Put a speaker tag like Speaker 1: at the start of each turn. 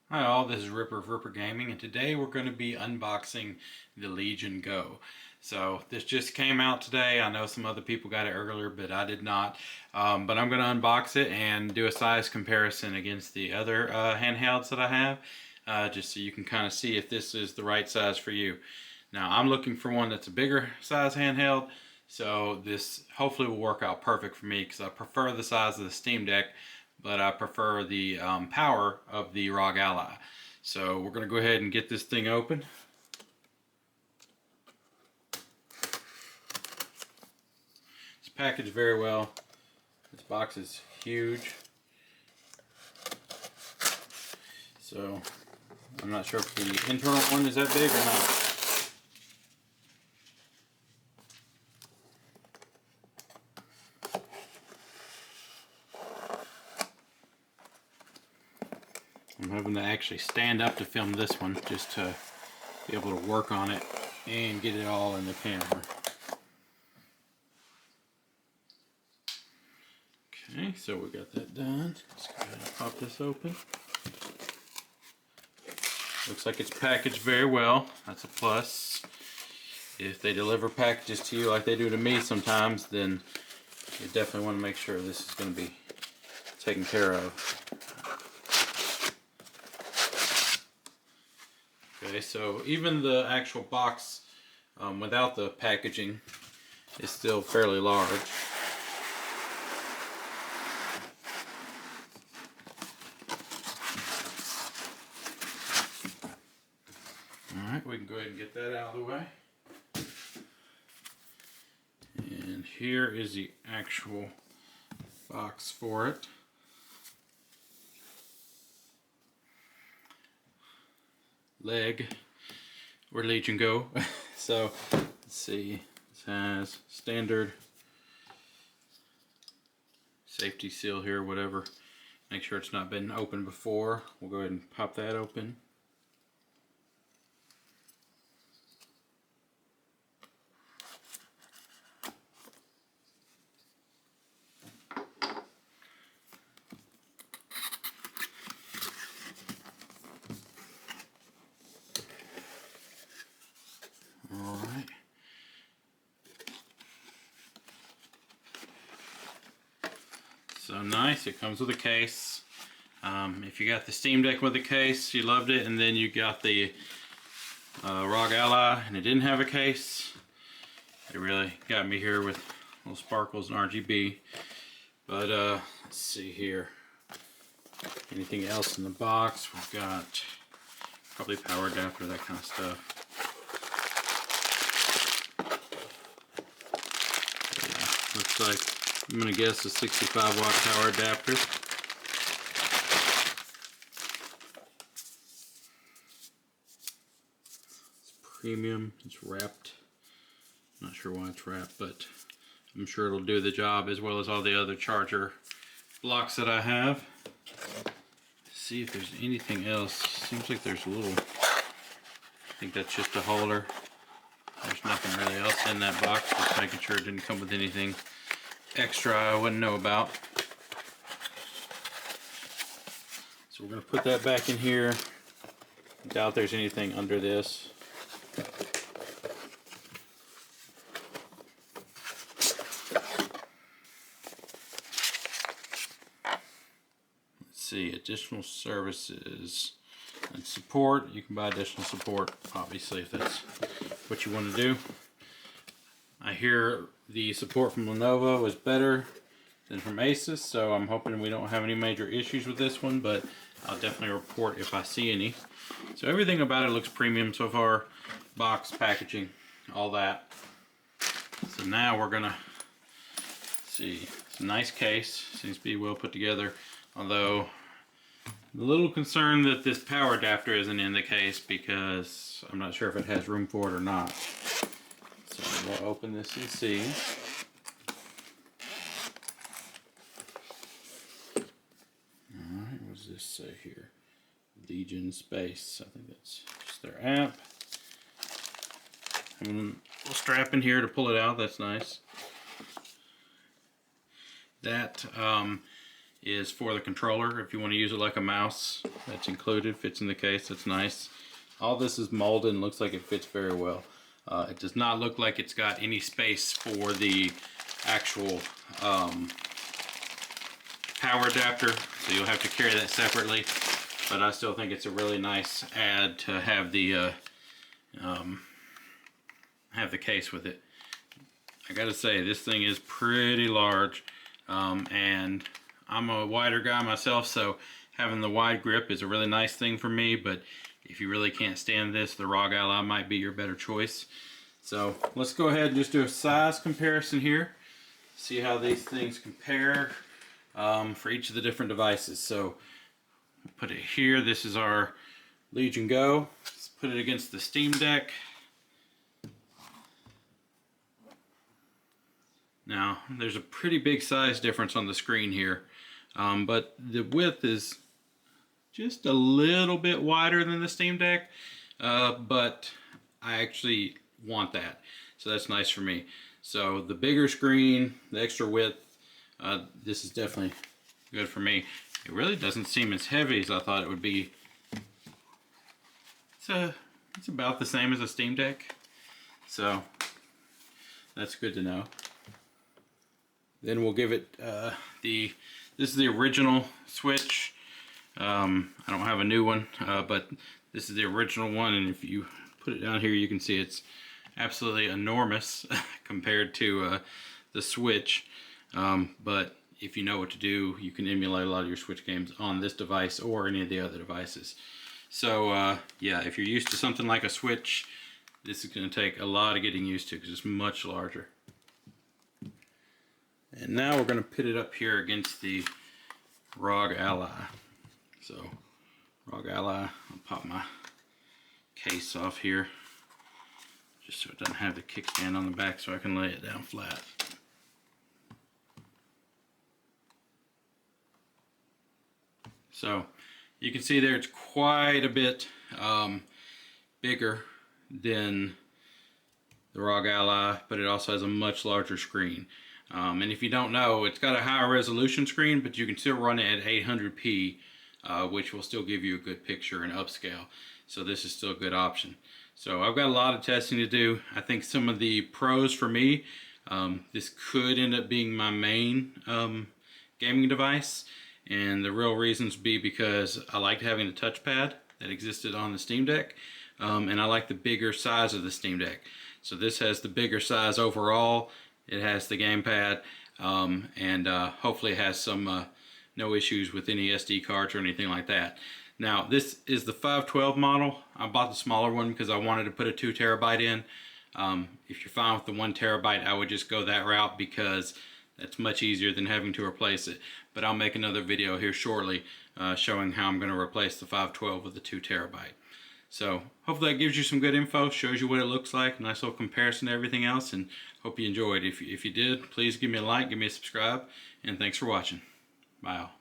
Speaker 1: Hi all, this is Ripper of Ripper Gaming, and today we're going to be unboxing the Legion Go. So this just came out today. I know some other people got it earlier, but I did not. But I'm going to unbox it and do a size comparison against the other handhelds that I have, just so you can kind of see if this is the right size for you. Now I'm looking for one that's a bigger size handheld, so this hopefully will work out perfect for me because I prefer the size of the Steam Deck, but I prefer the power of the ROG Ally. So we're going to go ahead and get this thing open. It's packaged very well. This box is huge. So I'm not sure if the internal one is that big or not. I'm hoping to actually stand up to film this one just to be able to work on it and get it all in the camera. Okay, so we got that done. Let's go ahead and pop this open. Looks like it's packaged very well. That's a plus. If they deliver packages to you like they do to me sometimes, then you definitely want to make sure this is going to be taken care of. Okay, so even the actual box without the packaging is still fairly large. Alright, we can go ahead and get that out of the way. And here is the actual box for it. Leg, where Legion Go. So let's see, this has standard safety seal here, whatever. Make sure it's not been opened before. We'll go ahead and pop that open. Alright. So nice, it comes with a case. If you got the Steam Deck with a case, you loved it, and then you got the ROG Ally and it didn't have a case, it really got me here with little sparkles and RGB. But let's see here. Anything else in the box? We've got probably power adapter, that kind of stuff. Yeah, looks like, I'm gonna guess a 65 watt power adapter. It's premium, it's wrapped. Not sure why it's wrapped, but I'm sure it'll do the job as well as all the other charger blocks that I have. See if there's anything else. Seems like there's a little, I think that's just a holder. There's nothing really else in that box, just making sure it didn't come with anything extra I wouldn't know about. So we're going to put that back in here. I doubt there's anything under this. See, additional services and support. You can buy additional support, obviously, if that's what you want to do. I hear the support from Lenovo is better than from Asus, so I'm hoping we don't have any major issues with this one, but I'll definitely report if I see any. So everything about it looks premium so far. Box, packaging, all that. So now we're gonna see. It's a nice case, seems to be well put together. Although, I'm a little concerned that this power adapter isn't in the case because I'm not sure if it has room for it or not. So we'll open this and see. Alright, what does this say here? Legion Space. I think that's just their app. And a little strap in here to pull it out, that's nice. That is for the controller. If you want to use it like a mouse, that's included, fits in the case, that's nice. All this is molded and looks like it fits very well. It does not look like it's got any space for the actual power adapter, so you'll have to carry that separately. But I still think it's a really nice add to have the case with it. I gotta say, this thing is pretty large, and I'm a wider guy myself, so having the wide grip is a really nice thing for me. But if you really can't stand this, the ROG Ally might be your better choice. So let's go ahead and just do a size comparison here. See how these things compare for each of the different devices. So put it here. This is our Legion Go. Let's put it against the Steam Deck. Now, there's a pretty big size difference on the screen here, but the width is just a little bit wider than the Steam Deck, but I actually want that, so that's nice for me. So the bigger screen, the extra width, this is definitely good for me. It really doesn't seem as heavy as I thought it would be. It's about the same as a Steam Deck, so that's good to know. Then we'll give it this is the original Switch. I don't have a new one, but this is the original one, and if you put it down here, you can see it's absolutely enormous compared to the Switch. But if you know what to do, you can emulate a lot of your Switch games on this device or any of the other devices. So yeah, if you're used to something like a Switch, this is going to take a lot of getting used to because it's much larger. And now we're going to put it up here against the ROG Ally. So, ROG Ally, I'll pop my case off here, just so it doesn't have the kickstand on the back, so I can lay it down flat. So, you can see there it's quite a bit bigger than the ROG Ally, but it also has a much larger screen. And if you don't know, it's got a higher resolution screen, but you can still run it at 800p, which will still give you a good picture and upscale. So this is still a good option. So I've got a lot of testing to do. I think some of the pros for me, this could end up being my main gaming device. And the real reasons be because I liked having the touchpad that existed on the Steam Deck, and I like the bigger size of the Steam Deck. So this has the bigger size overall. It has the gamepad, and hopefully it has some no issues with any SD cards or anything like that. Now, this is the 512 model. I bought the smaller one because I wanted to put a 2 terabyte in. If you're fine with the 1 terabyte, I would just go that route because that's much easier than having to replace it. But I'll make another video here shortly showing how I'm going to replace the 512 with the 2 terabyte. So hopefully that gives you some good info, shows you what it looks like, a nice little comparison to everything else, and hope you enjoyed. If you did, please give me a like, give me a subscribe, and thanks for watching. Bye all.